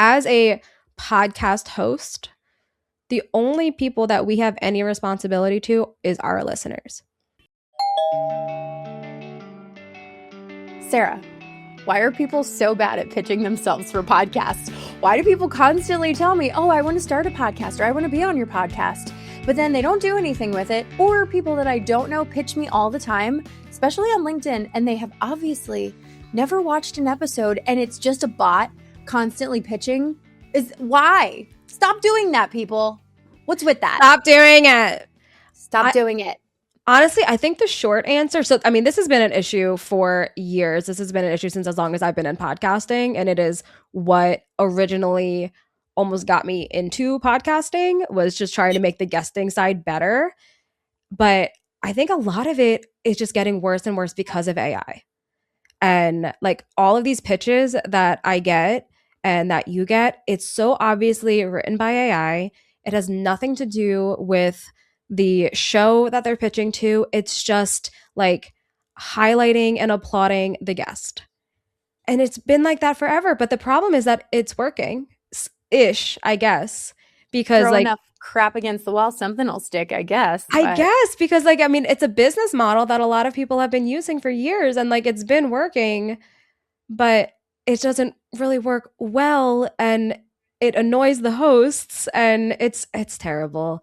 as a podcast host, the only people that we have any responsibility to is our listeners. Sarah, why are people so bad at pitching themselves for podcasts? Why do people constantly tell me, oh, I want to start a podcast or I want to be on your podcast, but then they don't do anything with it? Or people that I don't know pitch me all the time, especially on LinkedIn, and they have obviously never watched an episode and it's just a bot constantly pitching. Why? Stop doing that, people. What's with that? Stop doing it. Stop doing it. Honestly, I think the short answer, so I mean, this has been an issue for years. This has been an issue since as long as I've been in podcasting, and it is what originally almost got me into podcasting, was just trying to make the guesting side better. But I think a lot of it is just getting worse and worse because of AI. And like all of these pitches that I get and that you get, it's so obviously written by AI. It has nothing to do with the show that they're pitching to. It's just like highlighting and applauding the guest. And it's been like that forever. But the problem is that it's working ish, I guess, because Throw like enough crap against the wall, something will stick, I guess. I guess because like, I mean, it's a business model that a lot of people have been using for years and like it's been working, but it doesn't really work well and it annoys the hosts and it's terrible.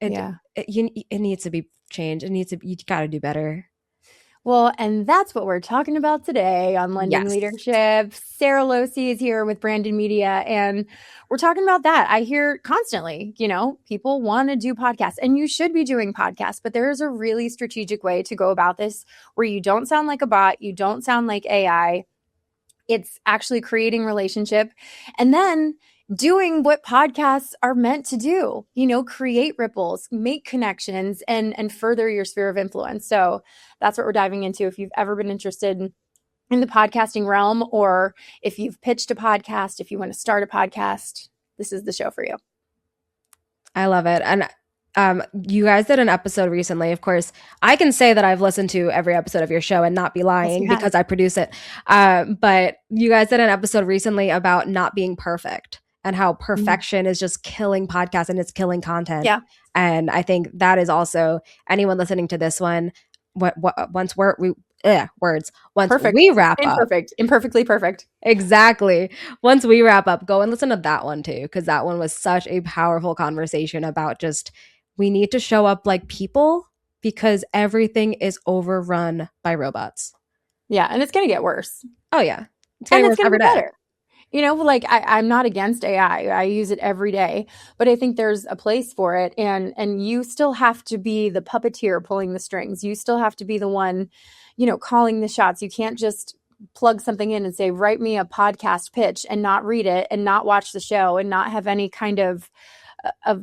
It needs to be changed. You got to do better. Well, and that's what we're talking about today on Lending Leadership. Sara Lohse is here with Branded Media, and we're talking about that. I hear constantly, people want to do podcasts, and you should be doing podcasts, but there is a really strategic way to go about this where you don't sound like a bot, you don't sound like AI. It's actually creating relationship. And then doing what podcasts are meant to do, create ripples, make connections, and further your sphere of influence. So that's what we're diving into. If you've ever been interested in the podcasting realm, or if you've pitched a podcast, if you want to start a podcast, this is the show for you. I love it. And you guys did an episode recently. Of course, I can say that I've listened to every episode of your show and not be lying because I produce it. But you guys did an episode recently about not being perfect and how perfection is just killing podcasts and it's killing content. Yeah. And I think that is also anyone listening to this one, once we wrap up. Imperfectly perfect. Exactly. Once we wrap up, go and listen to that one too, because that one was such a powerful conversation about just we need to show up like people because everything is overrun by robots. Yeah, and it's going to get worse. Oh, yeah. It's going to get better. I'm not against AI. I use it every day, but I think there's a place for it. And you still have to be the puppeteer pulling the strings. You still have to be the one, calling the shots. You can't just plug something in and say, write me a podcast pitch and not read it and not watch the show and not have any kind of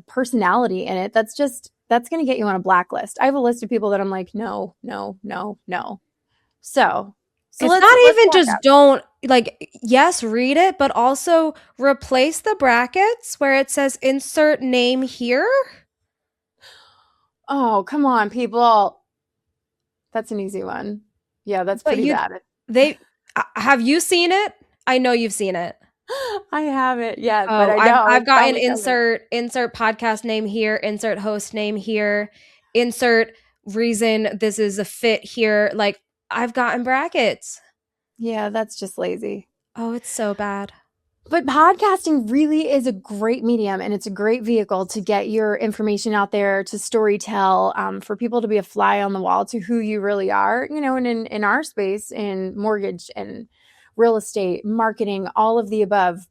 personality in it. That's going to get you on a blacklist. I have a list of people that I'm like, no. So it's not even just don't yes, read it, but also replace the brackets where it says insert name here. Oh, come on, people. That's an easy one. Yeah, that's pretty bad. Have you seen it? I know you've seen it. I haven't yet, but I know. I've gotten insert podcast name here, insert host name here, insert reason this is a fit here. Like I've gotten brackets. Yeah, that's just lazy. Oh, it's so bad. But podcasting really is a great medium and it's a great vehicle to get your information out there, to storytell, for people to be a fly on the wall to who you really are, and in our space, in mortgage and real estate, marketing, all of the above,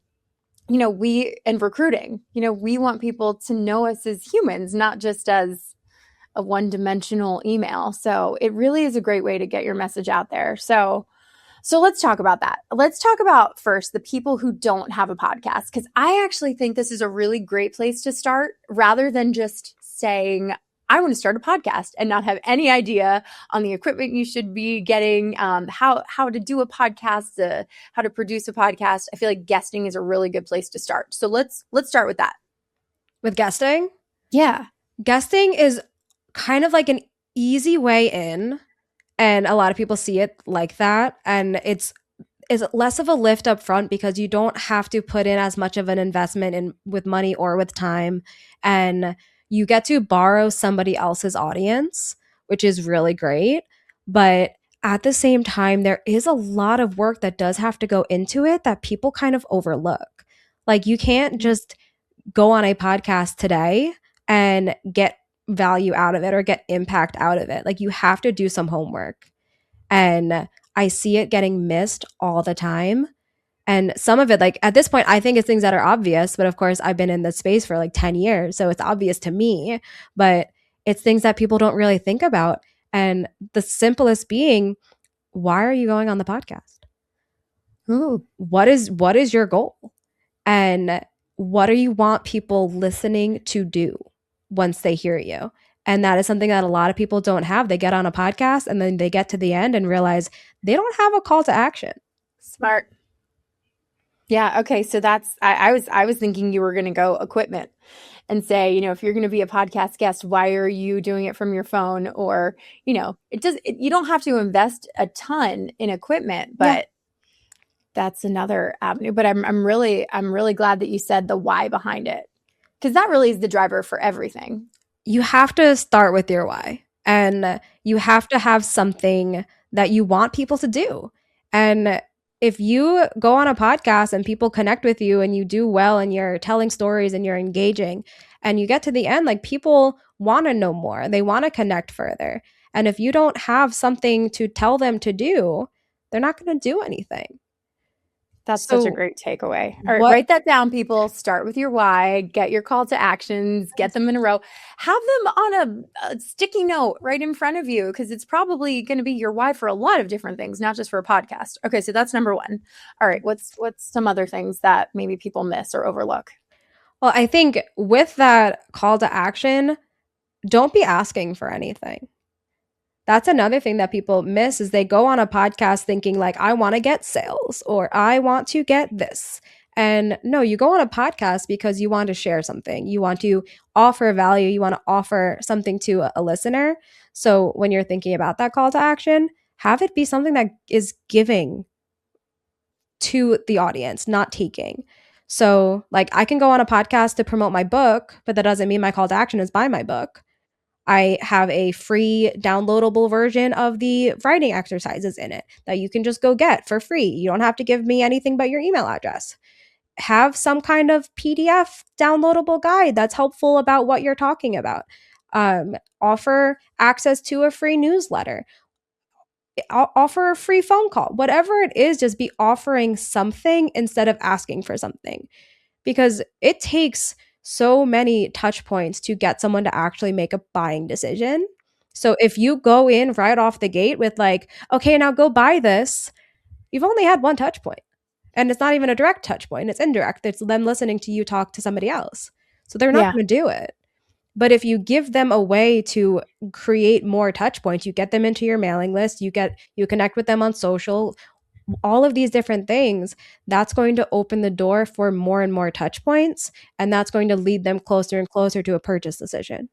and recruiting, we want people to know us as humans, not just as a one-dimensional email. So it really is a great way to get your message out there. So let's talk about that. Let's talk about first the people who don't have a podcast, because I actually think this is a really great place to start rather than just saying, I want to start a podcast and not have any idea on the equipment you should be getting, how to do a podcast, how to produce a podcast. I feel like guesting is a really good place to start. So let's start with that. With guesting? Yeah. Guesting is kind of like an easy way in. And a lot of people see it like that. And it's is less of a lift up front because you don't have to put in as much of an investment in with money or with time, and you get to borrow somebody else's audience, which is really great. But at the same time, there is a lot of work that does have to go into it that people kind of overlook. Like, you can't just go on a podcast today and get value out of it or get impact out of it. Like, you have to do some homework. And I see it getting missed all the time. And some of it, like at this point, I think it's things that are obvious. But of course, I've been in this space for like 10 years. So it's obvious to me. But it's things that people don't really think about. And the simplest being, why are you going on the podcast? Ooh. What is your goal? And what do you want people listening to do once they hear you? And that is something that a lot of people don't have. They get on a podcast and then they get to the end and realize they don't have a call to action. Smart. Yeah. Okay. So that's I was thinking you were going to go equipment and say, if you're going to be a podcast guest, why are you doing it from your phone? Or, you don't have to invest a ton in equipment, but Yeah. that's another avenue. But I'm really glad that you said the why behind it, because that really is the driver for everything. You have to start with your why, and you have to have something that you want people to do. And if you go on a podcast and people connect with you and you do well and you're telling stories and you're engaging and you get to the end, like, people want to know more, they want to connect further. And if you don't have something to tell them to do, they're not going to do anything. That's such a So great takeaway. All right, what write that down, people. Start with your why, get your call to actions, get them in a row, have them on a sticky note right in front of you, because it's probably going to be your why for a lot of different things, not just for a podcast. Okay, so that's number one. All right, what's some other things that maybe people miss or overlook? Well, I think with that call to action, don't be asking for anything. That's another thing that people miss is they go on a podcast thinking like, I want to get sales or I want to get this. And no, you go on a podcast because you want to share something. You want to offer value. You want to offer something to a listener. So when you're thinking about that call to action, have it be something that is giving to the audience, not taking. So, like, I can go on a podcast to promote my book, but that doesn't mean my call to action is buy my book. I have a free downloadable version of the writing exercises in it that you can just go get for free. You don't have to give me anything but your email address. Have some kind of PDF downloadable guide that's helpful about what you're talking about. Offer access to a free newsletter. Offer a free phone call. Whatever it is, just be offering something instead of asking for something, because it takes so many touch points to get someone to actually make a buying decision. So if you go in right off the gate with like, okay, now go buy this, you've only had one touch point. And it's not even a direct touch point, it's indirect. It's them listening to you talk to somebody else. So they're not Yeah. going to do it. But if you give them a way to create more touch points, you get them into your mailing list, you connect with them on social, all of these different things, that's going to open the door for more and more touch points, and that's going to lead them closer and closer to a purchase decision.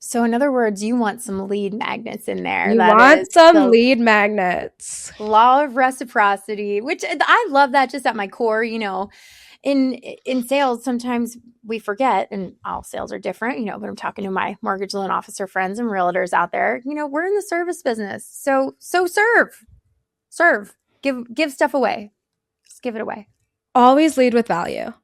So in other words, you want some lead magnets in there. You That want is some the lead magnets. law of reciprocity, which I love that just at my core. In sales, sometimes we forget, and all sales are different, but I'm talking to my mortgage loan officer friends and realtors out there. We're in the service business. So serve, give stuff away. Just give it away. Always lead with value.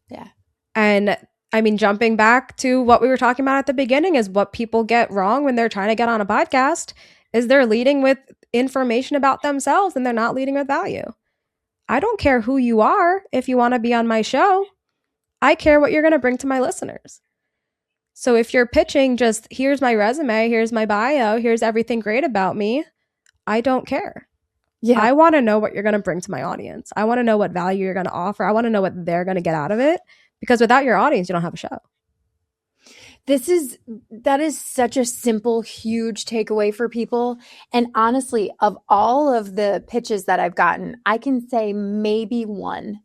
Yeah. And I mean, jumping back to what we were talking about at the beginning is what people get wrong when they're trying to get on a podcast is they're leading with information about themselves and they're not leading with value. I don't care who you are if you want to be on my show. I care what you're going to bring to my listeners. So if you're pitching just here's my resume, here's my bio, here's everything great about me, I don't care. Yeah. I want to know what you're going to bring to my audience. I want to know what value you're going to offer. I want to know what they're going to get out of it, because without your audience, you don't have a show. That is such a simple, huge takeaway for people. And honestly, of all of the pitches that I've gotten, I can say maybe one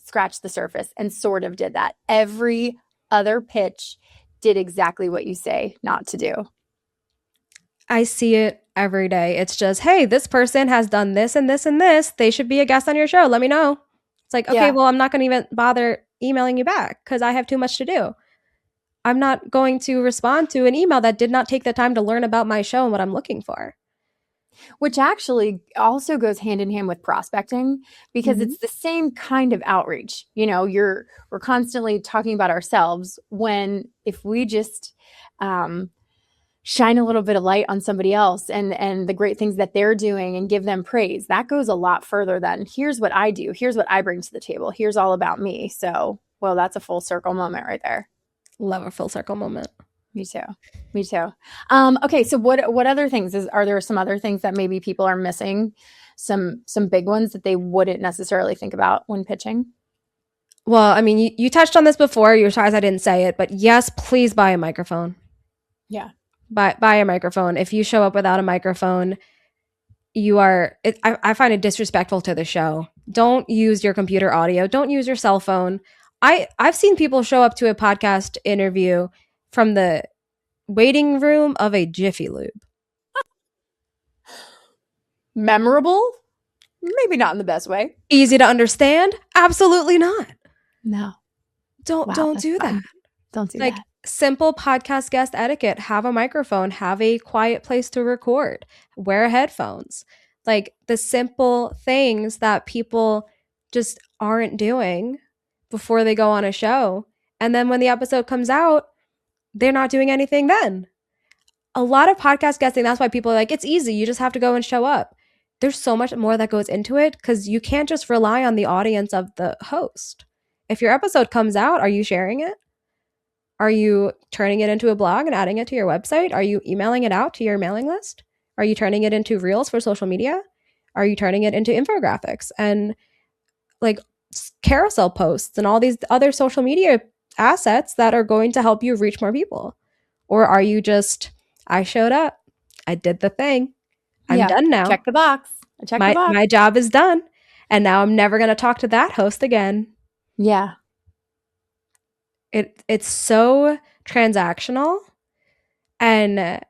scratched the surface and sort of did that. Every other pitch did exactly what you say not to do. I see it every day. It's just, hey, this person has done this and this and this. They should be a guest on your show. Let me know. It's like, okay, Yeah. well, I'm not going to even bother emailing you back because I have too much to do. I'm not going to respond to an email that did not take the time to learn about my show and what I'm looking for. Which actually also goes hand in hand with prospecting, because it's the same kind of outreach. You know, we're constantly talking about ourselves, when if we just shine a little bit of light on somebody else and the great things that they're doing and give them praise, that goes a lot further than here's what I do, here's what I bring to the table, here's all about me. So, well, that's a full circle moment right there. Love a full circle moment. Me too. Me too. Okay, so what other things are there? Some other things that maybe people are missing? Some big ones that they wouldn't necessarily think about when pitching? Well, I mean, you touched on this before. You were surprised I didn't say it, but yes, please buy a microphone. Yeah. Buy a microphone. If you show up without a microphone, I find it disrespectful to the show. Don't use your computer audio. Don't use your cell phone. I've seen people show up to a podcast interview from the waiting room of a Jiffy Lube. Memorable? Maybe not in the best way. Easy to understand? Absolutely not. No. Don't do that. Don't do like that. simple podcast guest etiquette. Have a microphone, have a quiet place to record, wear headphones. Like the simple things that people just aren't doing before they go on a show. And then when the episode comes out, they're not doing anything then. A lot of podcast guesting, that's why people are like, it's easy. You just have to go and show up. There's so much more that goes into it because you can't just rely on the audience of the host. If your episode comes out, are you sharing it? Are you turning it into a blog and adding it to your website? Are you emailing it out to your mailing list? Are you turning it into reels for social media? Are you turning it into infographics and like carousel posts and all these other social media assets that are going to help you reach more people? Or are you just, I showed up, I did the thing, I'm done now. Check the box. My job is done. And now I'm never going to talk to that host again. Yeah. It's so transactional, and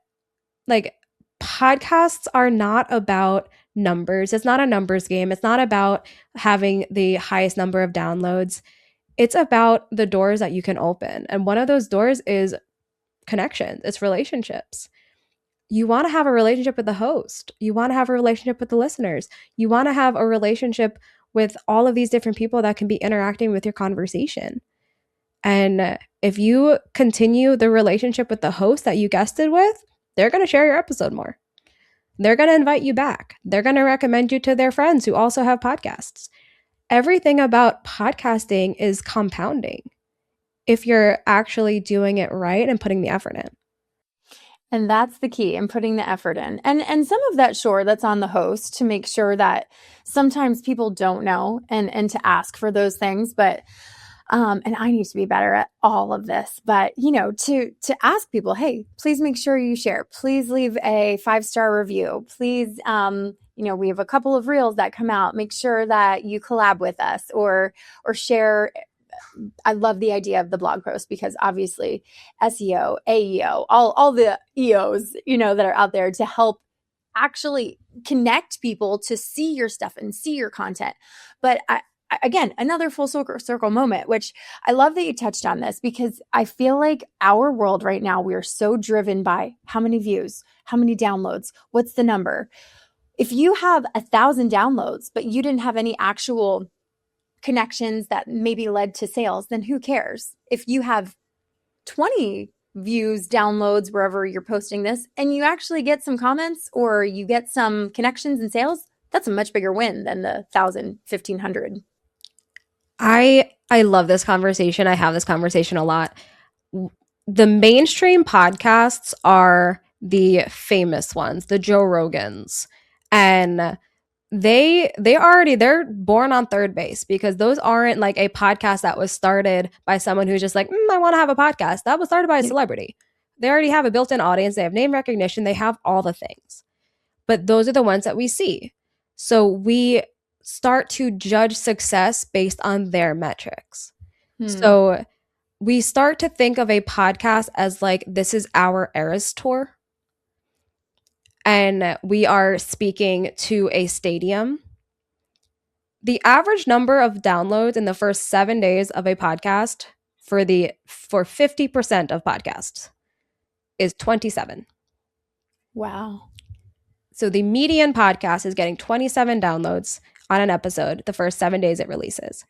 like podcasts are not about numbers. It's not a numbers game. It's not about having the highest number of downloads. It's about the doors that you can open. And one of those doors is connections. It's relationships. You want to have a relationship with the host. You want to have a relationship with the listeners. You want to have a relationship with all of these different people that can be interacting with your conversation. And if you continue the relationship with the host that you guested with, they're going to share your episode more. They're going to invite you back. They're going to recommend you to their friends who also have podcasts. Everything about podcasting is compounding if you're actually doing it right and putting the effort in. And that's the key, and putting the effort in. And some of that, sure, that's on the host to make sure that sometimes people don't know and to ask for those things. But and I need to be better at all of this, but you know, to ask people, hey, please make sure you share. Please leave a 5-star review. Please, you know, we have a couple of reels that come out. Make sure that you collab with us or share. I love the idea of the blog post because obviously SEO, AEO, all the EOs, you know, that are out there to help actually connect people to see your stuff and see your content. But again, another full circle moment, which I love that you touched on this because I feel like our world right now, we are so driven by how many views, how many downloads, what's the number? If you have 1,000 downloads, but you didn't have any actual connections that maybe led to sales, then who cares? If you have 20 views, downloads, wherever you're posting this, and you actually get some comments or you get some connections and sales, that's a much bigger win than the 1,000, 1,500. I love this conversation. I have this conversation a lot. The mainstream podcasts are the famous ones, the Joe Rogans. And they're born on third base because those aren't like a podcast that was started by someone who's just like, I want to have a podcast. That was started by a celebrity. They already have a built-in audience. They have name recognition. They have all the things. But those are the ones that we see. So we start to judge success based on their metrics. So we start to think of a podcast as like, this is our Eras tour. and we are speaking to a stadium. The average number of downloads in the first 7 days of a podcast for 50% of podcasts is 27. Wow. So the median podcast is getting 27 downloads on an episode the first 7 days it releases.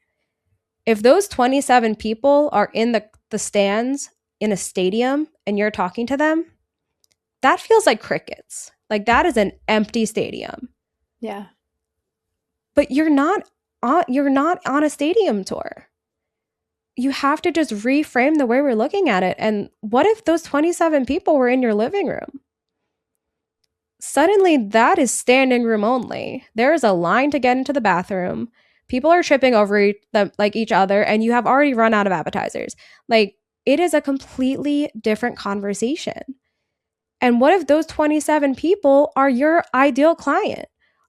If those 27 people are in the stands in a stadium and you're talking to them, that feels like crickets. Like that is an empty stadium. Yeah. But you're not on a stadium tour. You have to just reframe the way we're looking at it. And what if those 27 people were in your living room? Suddenly, that is standing room only. There is a line to get into the bathroom. People are tripping over each other, and you have already run out of appetizers. Like, it is a completely different conversation. And what if those 27 people are your ideal client,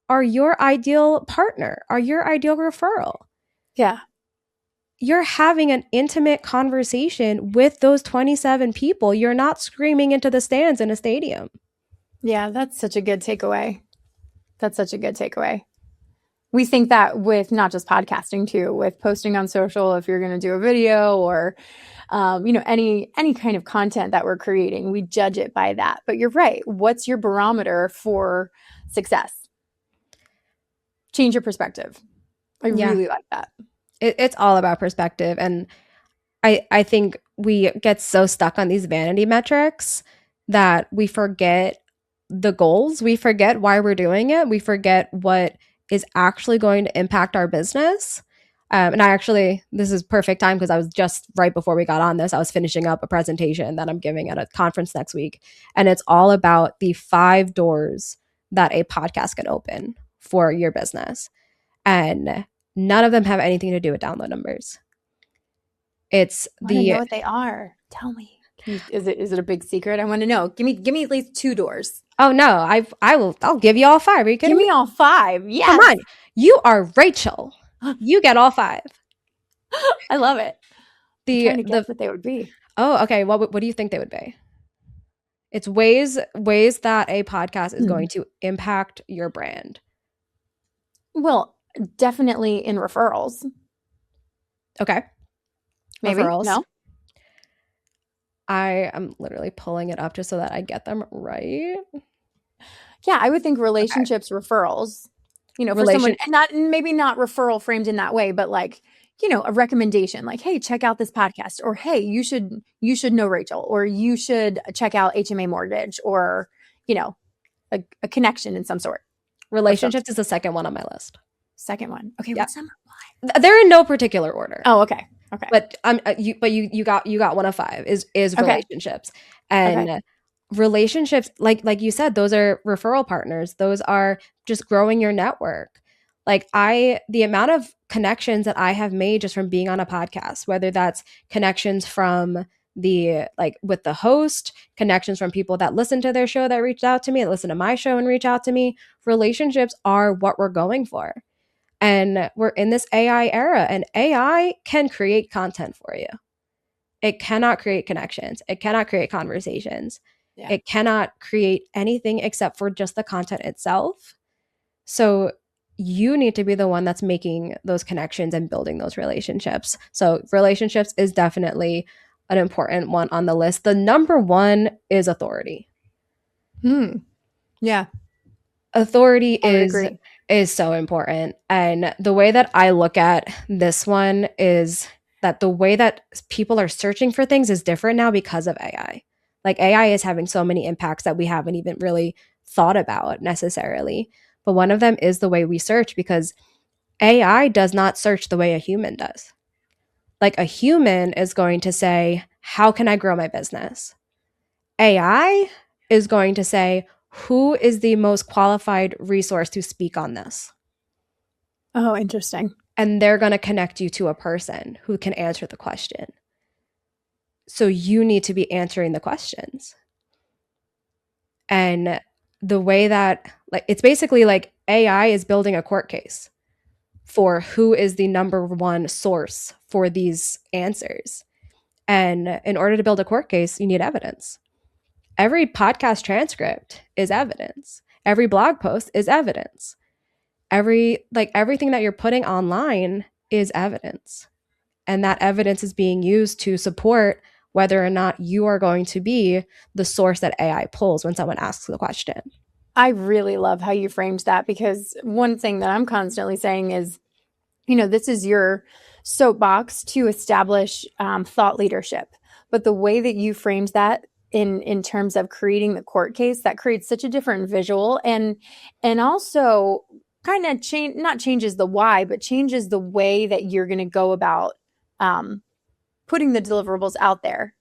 are your ideal partner, are your ideal referral? Yeah. You're having an intimate conversation with those 27 people. You're not screaming into the stands in a stadium. Yeah, that's such a good takeaway. That's such a good takeaway. We think that with not just podcasting too, with posting on social, if you're going to do a video or, any kind of content that we're creating, we judge it by that. But you're right. What's your barometer for success? Change your perspective. I really like that. It's all about perspective. And I think we get so stuck on these vanity metrics that we forget the goals. We forget why we're doing it. We forget what is actually going to impact our business. And this is perfect time because I was just right before we got on this, I was finishing up a presentation that I'm giving at a conference next week. And it's all about the 5 doors that a podcast can open for your business. And none of them have anything to do with download numbers. I know what they are. Tell me. Is it a big secret? I want to know. Give me at least 2 doors. Oh no, I'll give you all 5. Are you kidding me? Give me all 5. Yes. Come on. You are Rachel. You get all 5. I love it. I'm trying to guess what they would be. Oh, okay. What do you think they would be? It's ways that a podcast is going to impact your brand. Well, definitely in referrals. Okay. Maybe. Referrals. No. I am literally pulling it up just so that I get them right. Yeah, I would think relationships, referrals, for someone, and maybe not referral framed in that way, but like, a recommendation like, hey, check out this podcast, or hey, you should know Rachel, or you should check out HMA Mortgage, or, a connection in some sort. Relationships is the second one on my list. Second one. Okay. What's number 1? They're in no particular order. Oh, okay. Okay. But you got one of 5 is relationships. And relationships, like you said, those are referral partners. Those are just growing your network. Like the amount of connections that I have made just from being on a podcast, whether that's connections from with the host, connections from people that listen to their show that reached out to me, that listen to my show and reach out to me. Relationships are what we're going for. And we're in this AI era, and AI can create content for you. It cannot create connections. It cannot create conversations. Yeah. It cannot create anything except for just the content itself. So you need to be the one that's making those connections and building those relationships. So relationships is definitely an important one on the list. The number 1 is authority. Yeah. Authority is so important. And the way that I look at this one is that the way that people are searching for things is different now because of AI. Like AI is having so many impacts that we haven't even really thought about necessarily. But one of them is the way we search, because AI does not search the way a human does. Like a human is going to say, how can I grow my business? AI is going to say, who is the most qualified resource to speak on this? Oh, interesting. And they're going to connect you to a person who can answer the question. So you need to be answering the questions. And the way that, it's basically like AI is building a court case for who is the number 1 source for these answers. And in order to build a court case, you need evidence. Every podcast transcript is evidence. Every blog post is evidence. Everything that you're putting online is evidence. And that evidence is being used to support whether or not you are going to be the source that AI pulls when someone asks the question. I really love how you framed that, because one thing that I'm constantly saying is, this is your soapbox to establish thought leadership. But the way that you framed that in terms of creating the court case, that creates such a different visual, and also kind of not changes the why, but changes the way that you're going to go about putting the deliverables out there,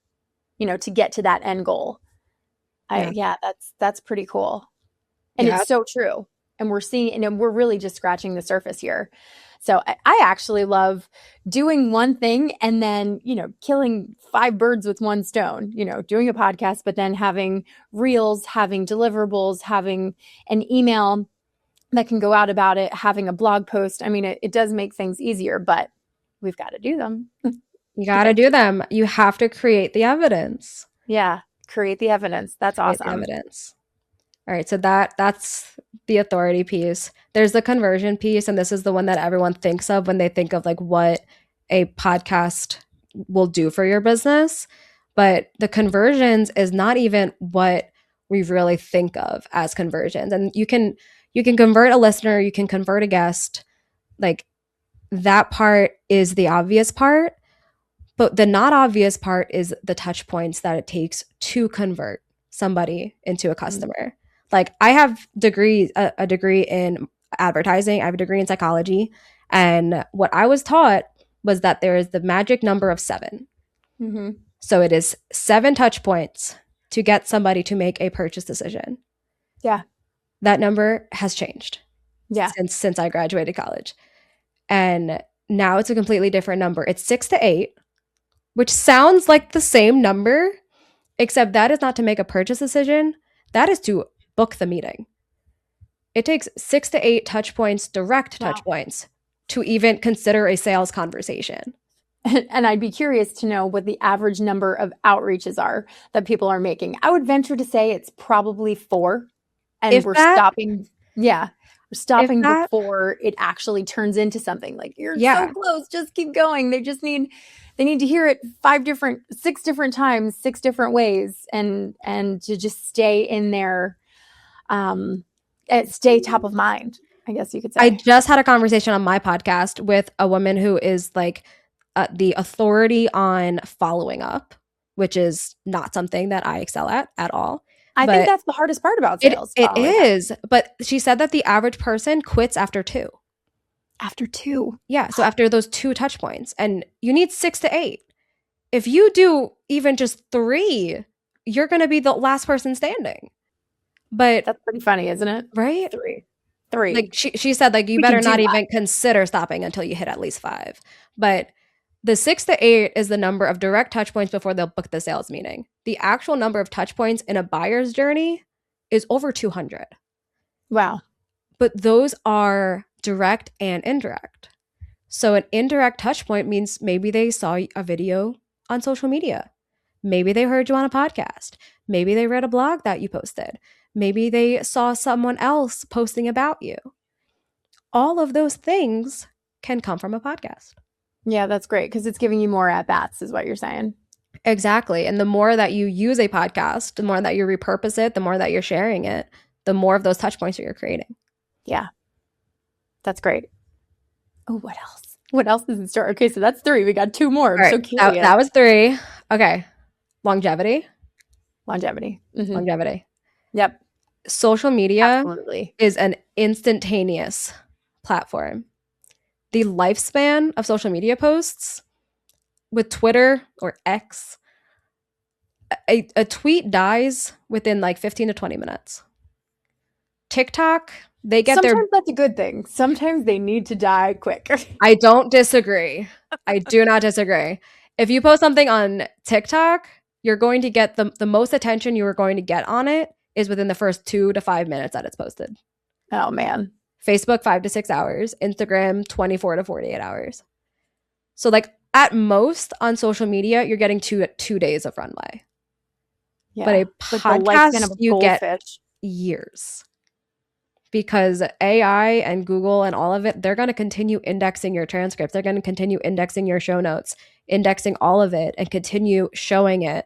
to get to that end goal. That's pretty cool. And it's so true. And we're seeing, and we're really just scratching the surface here. So I actually love doing one thing and then, killing 5 birds with one stone, doing a podcast, but then having reels, having deliverables, having an email that can go out about it, having a blog post. I mean, it does make things easier, but we've got to do them. You got to do them. You have to create the evidence. Yeah. Create the evidence. That's awesome. Evidence. All right. So that's the authority piece. There's the conversion piece. And this is the one that everyone thinks of when they think of like what a podcast will do for your business. But the conversions is not even what we really think of as conversions. And you can convert a listener, you can convert a guest. Like that part is the obvious part. But the not obvious part is the touch points that it takes to convert somebody into a customer. Mm-hmm. Like I have a degree in advertising. I have a degree in psychology. And what I was taught was that there is the magic number of 7. Mm-hmm. So it is 7 touch points to get somebody to make a purchase decision. Yeah. That number has changed. Yeah. Since I graduated college. And now it's a completely different number. It's 6 to 8, which sounds like the same number, except that is not to make a purchase decision. That is to book the meeting. It takes 6 to 8 touch points, direct touch points, to even consider a sales conversation. And I'd be curious to know what the average number of outreaches are that people are making. I would venture to say it's probably 4. And we're stopping. Yeah. We're stopping before it actually turns into something. Like, you're so close, just keep going. They need to hear it 6 different times, 6 different ways, and to just stay in there, stay top of mind, I guess you could say. I just had a conversation on my podcast with a woman who is like the authority on following up, which is not something that I excel at all. I think that's the hardest part about sales. It is, but she said that the average person quits after 2. After 2? Yeah, so after those 2 touch points, and you need 6 to 8. If you do even just 3, you're going to be the last person standing. But that's pretty funny, isn't it? Right? 3. Like she said, like you better not even consider stopping until you hit at least 5. But the 6 to 8 is the number of direct touch points before they'll book the sales meeting. The actual number of touch points in a buyer's journey is over 200. Wow. But those are direct and indirect. So an indirect touch point means maybe they saw a video on social media. Maybe they heard you on a podcast. Maybe they read a blog that you posted. Maybe they saw someone else posting about you. All of those things can come from a podcast. Yeah, that's great, because it's giving you more at-bats is what you're saying. Exactly. And the more that you use a podcast, the more that you repurpose it, the more that you're sharing it, the more of those touch points that you're creating. Yeah. That's great. Oh, what else? What else is in store? Okay, so that's 3. We got 2 more. I'm so curious. That was 3. Okay. Longevity. Mm-hmm. Longevity. Yep. Social media Absolutely. is an instantaneous platform. The lifespan of social media posts with Twitter or X, a tweet dies within like 15 to 20 minutes. TikTok, they get Sometimes that's a good thing. Sometimes they need to die quick. I don't disagree. I do not disagree. If you post something on TikTok, you're going to get the most attention you are going to get on it is within the first 2 to 5 minutes that it's posted. Oh, man. Facebook, 5 to 6 hours. Instagram, 24 to 48 hours. So like at most on social media, you're getting 2 days of runway. But Yeah. a Like the lifespan podcast, of a you get goldfish. years because AI and Google and all of it, they're going to continue indexing your transcripts. They're going to continue indexing your show notes, indexing all of it, and continue showing it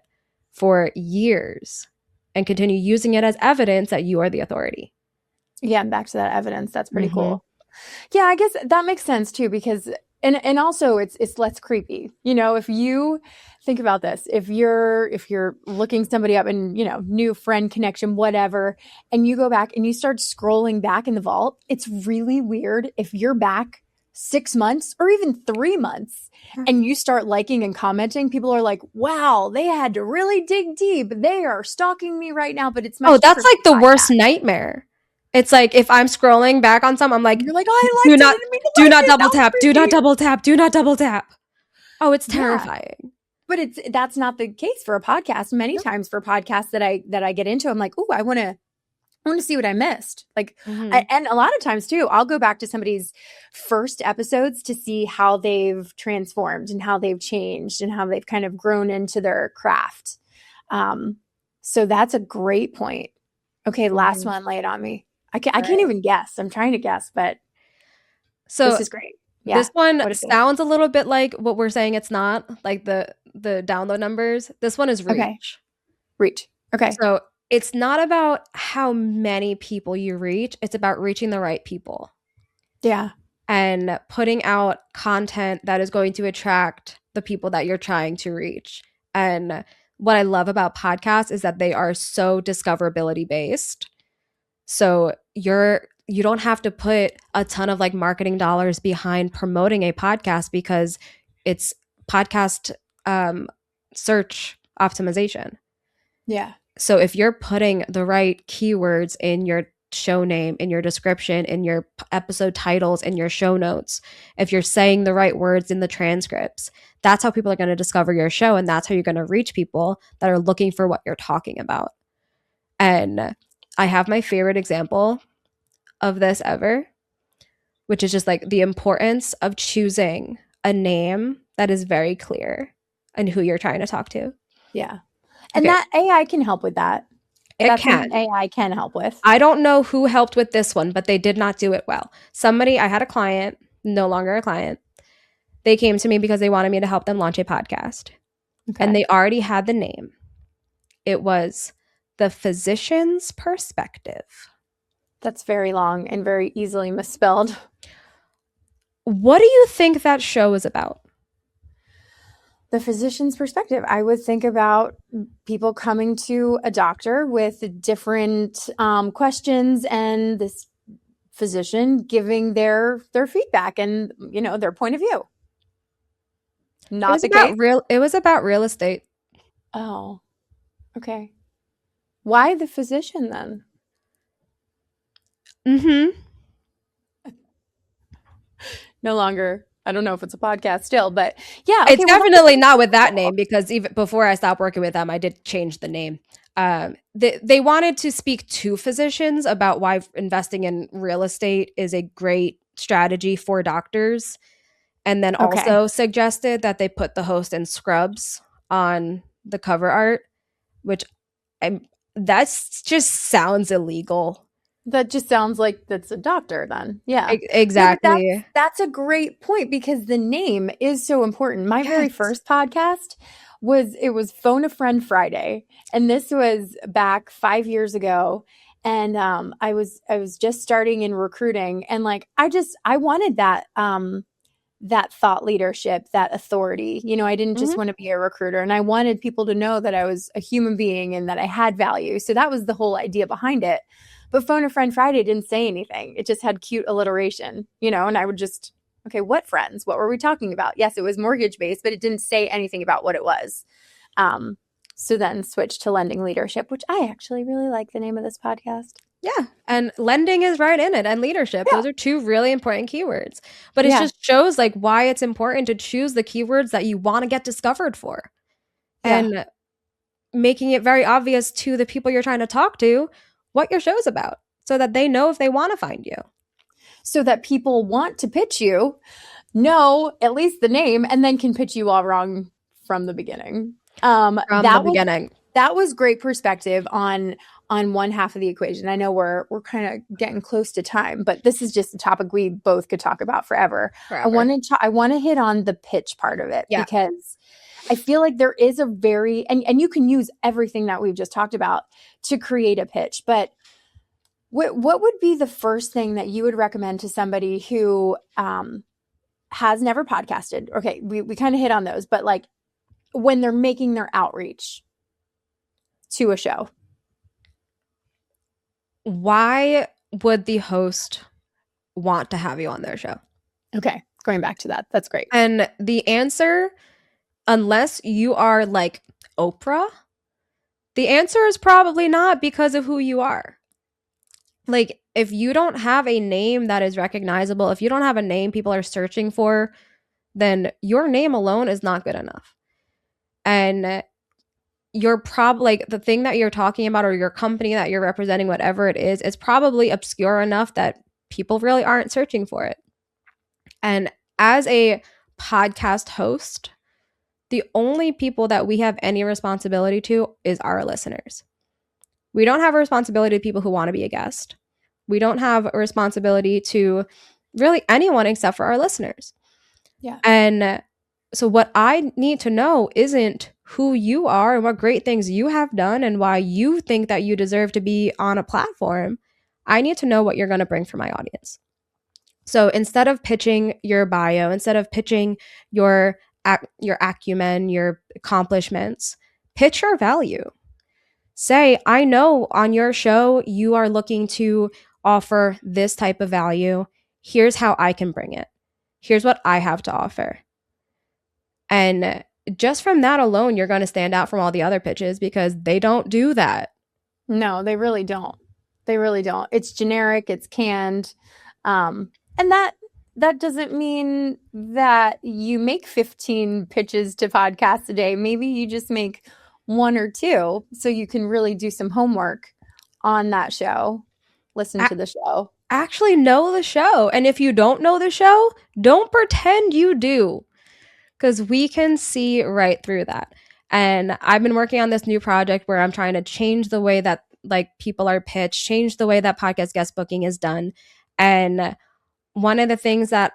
for years and continue using it as evidence that you are the authority. Yeah, and back to that evidence. That's pretty Mm-hmm. cool. Yeah, I guess that makes sense too, because and also it's less creepy. You know, if you think about this, if you're looking somebody up and, you know, new friend connection, whatever, and you go back and you start scrolling back in the vault, it's really weird if you're back 6 months or even 3 months and you start liking and commenting, people are like, wow, they had to really dig deep. They are stalking me right now, but it's Oh, much that's different like the for worst podcasts. nightmare. It's like if I'm scrolling back on some, I'm like, You're like, oh, I do liked it. I not, didn't mean to do like not it. That double was tap, do not creepy. double tap, do not double tap. Oh, it's Yeah. terrifying. But that's not the case for a podcast. Many times for podcasts that I get into, I'm like, oh, I want to see what I missed. Like, Mm-hmm. and a lot of times too, I'll go back to somebody's first episodes to see how they've transformed and how they've changed and how they've kind of grown into their craft. So that's a great point. Okay, last one, lay it on me. I can't even guess. I'm trying to guess, but So this is great. Yeah. this one What is it? sounds a little bit like what we're saying it's not, like the download numbers. This one is Okay. reach. Reach. Okay. So it's not about how many people you reach, it's about reaching the right people Yeah. and putting out content that is going to attract the people that you're trying to reach. And what I love about podcasts is that they are so discoverability based. So you don't have to put a ton of like marketing dollars behind promoting a podcast because it's podcast search optimization. Yeah. So if you're putting the right keywords in your show name, in your description, in your episode titles, in your show notes, if you're saying the right words in the transcripts, that's how people are going to discover your show. And that's how you're going to reach people that are looking for what you're talking about. And I have my favorite example of this ever, which is just like the importance of choosing a name that is very clear and who you're trying to talk to. Yeah. And Okay. that AI can help with that. It That's can. something AI can help with. I don't know who helped with this one, but they did not do it well. I had a client, no longer a client. They came to me because they wanted me to help them launch a podcast. Okay. And they already had the name. It was The Physician's Perspective. That's very long and very easily misspelled. What do you think that show is about? The physician's perspective. I would think about people coming to a doctor with different questions and this physician giving their feedback and, you know, their point of view. Not the case. It was about real estate. Oh, okay. Why the physician then? Mm-hmm. No longer. I don't know if it's a podcast still, but yeah. Okay, it's definitely not with that name because even before I stopped working with them, I did change the name. They wanted to speak to physicians about why investing in real estate is a great strategy for doctors. And then also suggested that they put the host in scrubs on the cover art, which that just sounds illegal. That just sounds like that's a doctor then. Yeah. Exactly. Yeah, that's a great point because the name is so important. My very first podcast was Phone a Friend Friday. And this was back 5 years ago. And I was just starting in recruiting and like I wanted that that thought leadership, that authority. You know, I didn't just want to be a recruiter and I wanted people to know that I was a human being and that I had value. So that was the whole idea behind it. But Phone a Friend Friday didn't say anything. It just had cute alliteration, you know, and I would just, okay, what friends? What were we talking about? Yes, it was mortgage based, but it didn't say anything about what it was. So then switched to lending leadership, which I actually really like the name of this podcast. Yeah. And lending is right in it and leadership. Yeah. Those are two really important keywords. But it just shows like why it's important to choose the keywords that you want to get discovered for. Yeah. And making it very obvious to the people you're trying to talk to what your show's about so that they know if they want to find you. So that people want to pitch you, know at least the name, and then can pitch you all wrong from the beginning. From the beginning. That was great perspective on one half of the equation. I know we're kind of getting close to time, but this is just a topic we both could talk about forever. Forever. I want to hit on the pitch part of it Yeah. because I feel like there is a very and you can use everything that we've just talked about to create a pitch, but what would be the first thing that you would recommend to somebody who has never podcasted? Okay, we kind of hit on those, but like when they're making their outreach to a show. Why would the host want to have you on their show? Okay, going back to that. That's great. And the answer, unless you are like Oprah, the answer is probably not because of who you are. Like, if you don't have a name that is recognizable, if you don't have a name people are searching for, then your name alone is not good enough. And you're probably like the thing that you're talking about or your company that you're representing, whatever it is probably obscure enough that people really aren't searching for it. And as a podcast host, the only people that we have any responsibility to is our listeners. We don't have a responsibility to people who want to be a guest. We don't have a responsibility to really anyone except for our listeners. Yeah. And so what I need to know isn't who you are and what great things you have done and why you think that you deserve to be on a platform. I need to know what you're going to bring for my audience. So instead of pitching your bio, instead of pitching your acumen, your accomplishments, pitch your value. Say, I know on your show you are looking to offer this type of value. Here's how I can bring it. Here's what I have to offer. And just from that alone, you're going to stand out from all the other pitches because they don't do that. No, they really don't. They really don't. It's generic, it's canned. And that doesn't mean that you make 15 pitches to podcasts a day. Maybe you just make one or two so you can really do some homework on that show. Listen to the show. Actually know the show. And if you don't know the show, don't pretend you do. Because we can see right through that. And I've been working on this new project where I'm trying to change the way that like people are pitched, change the way that podcast guest booking is done. And one of the things that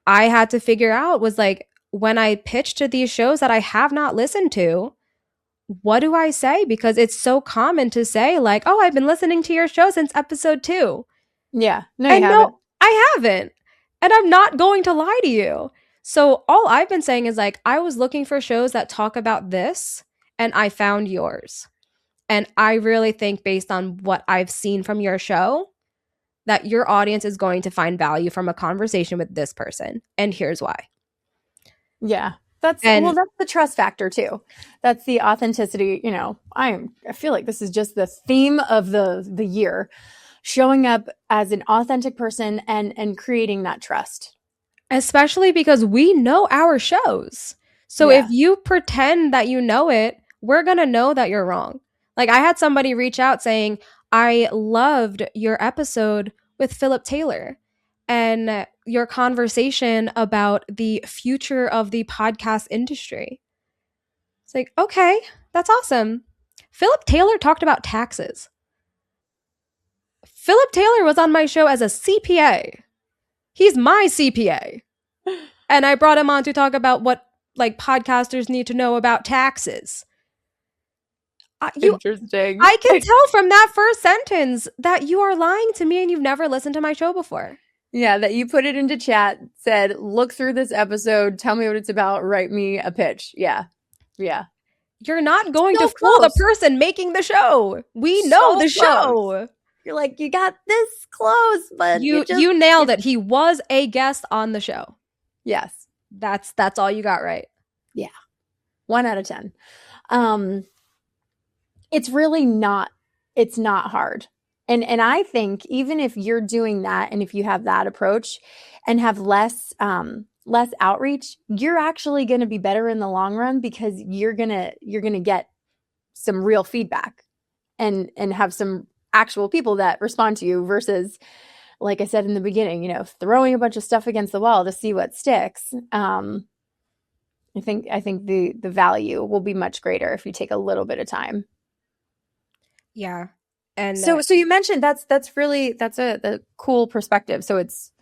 I had to figure out was like when I pitch to these shows that I have not listened to, what do I say? Because it's so common to say like, oh, I've been listening to your show since episode 2. Yeah. No, and you haven't. No, I haven't. And I'm not going to lie to you. So all I've been saying is like, I was looking for shows that talk about this and I found yours. And I really think based on what I've seen from your show, that your audience is going to find value from a conversation with this person. And here's why. Yeah. That's the trust factor too. That's the authenticity. You know, I feel like this is just the theme of the year, showing up as an authentic person and creating that trust. Especially because we know our shows. So if you pretend that you know it, we're going to know that you're wrong. Like I had somebody reach out saying, I loved your episode with Philip Taylor and your conversation about the future of the podcast industry. It's like, okay, that's awesome. Philip Taylor talked about taxes. Philip Taylor was on my show as a CPA. He's my CPA. And I brought him on to talk about what like podcasters need to know about taxes. Interesting. I can tell from that first sentence that you are lying to me and you've never listened to my show before. Yeah, that you put it into chat, said, look through this episode, tell me what it's about, write me a pitch. Yeah. Yeah. You're not going to fool the person making the show. We know the show. You're like, you got this close, but you nailed it. He was a guest on the show. Yes. That's all you got right. Yeah. 1 out of 10. It's really not, it's not hard. And I think even if you're doing that and if you have that approach and have less outreach, you're actually going to be better in the long run because you're going to get some real feedback and have some actual people that respond to you versus, like I said in the beginning, you know, throwing a bunch of stuff against the wall to see what sticks. I think the value will be much greater if you take a little bit of time. Yeah. And So you mentioned that's a cool perspective. So it's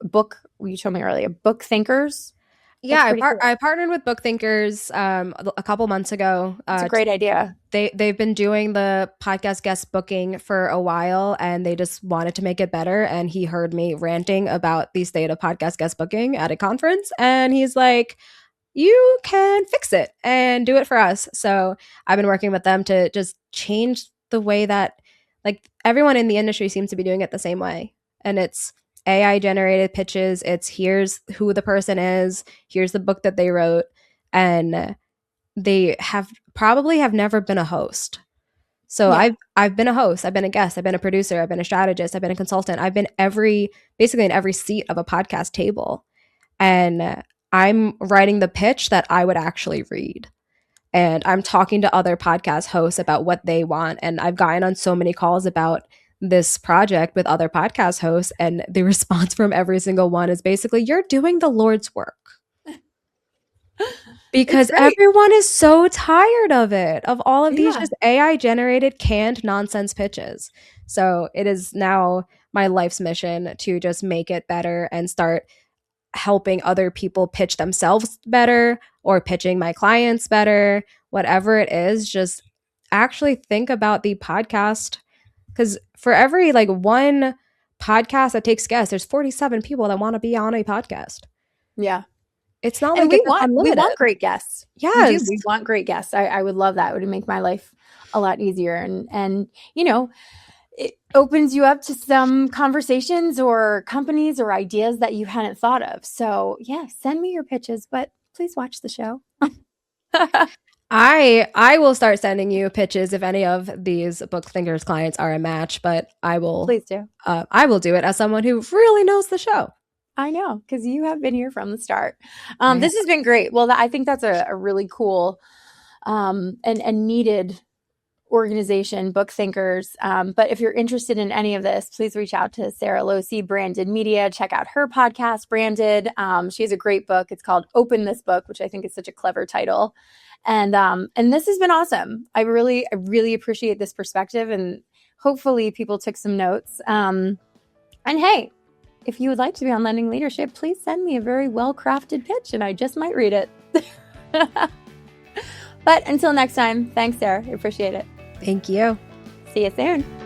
book, you told me earlier, book thinkers. That's yeah, pretty cool. I partnered with Book Thinkers a couple months ago. It's a great idea. They've been doing the podcast guest booking for a while, and they just wanted to make it better. And he heard me ranting about the state of podcast guest booking at a conference, and he's like, "You can fix it and do it for us." So I've been working with them to just change the way that, like, everyone in the industry seems to be doing it the same way, and it's AI generated pitches. It's here's who the person is, here's the book that they wrote, and they have never been a host. So Yeah. I've been a host, I've been a guest, I've been a producer, I've been a strategist, I've been a consultant, I've been basically in every seat of a podcast table. And I'm writing the pitch that I would actually read. And I'm talking to other podcast hosts about what they want. And I've gotten on so many calls about this project with other podcast hosts, and the response from every single one is basically, "You're doing the Lord's work." Because everyone is so tired of it, of all of these just AI generated canned nonsense pitches. So it is now my life's mission to just make it better and start helping other people pitch themselves better or pitching my clients better, whatever it is. Just actually think about the podcast, because for every like one podcast that takes guests, there's 47 people that want to be on a podcast. Yeah. It's not And like it's unlimited. We want great guests. Yes. We do. We want great guests. I would love that. It would make my life a lot easier. And you know, it opens you up to some conversations or companies or ideas that you hadn't thought of. So yeah, send me your pitches, but please watch the show. I will start sending you pitches if any of these Book Thinkers clients are a match, but I will Please do. I will do it as someone who really knows the show. I know, because you have been here from the start. This has been great. Well, I think that's a really cool and needed organization, Book Thinkers. But if you're interested in any of this, please reach out to Sara Lohse, Branded Media. Check out her podcast, Branded. She has a great book. It's called Open This Book, which I think is such a clever title. And this has been awesome. I really appreciate this perspective, and hopefully people took some notes. And hey, if you would like to be on Lending Leadership, please send me a very well-crafted pitch and I just might read it. But until next time, thanks, Sara. I appreciate it. Thank you. See you soon.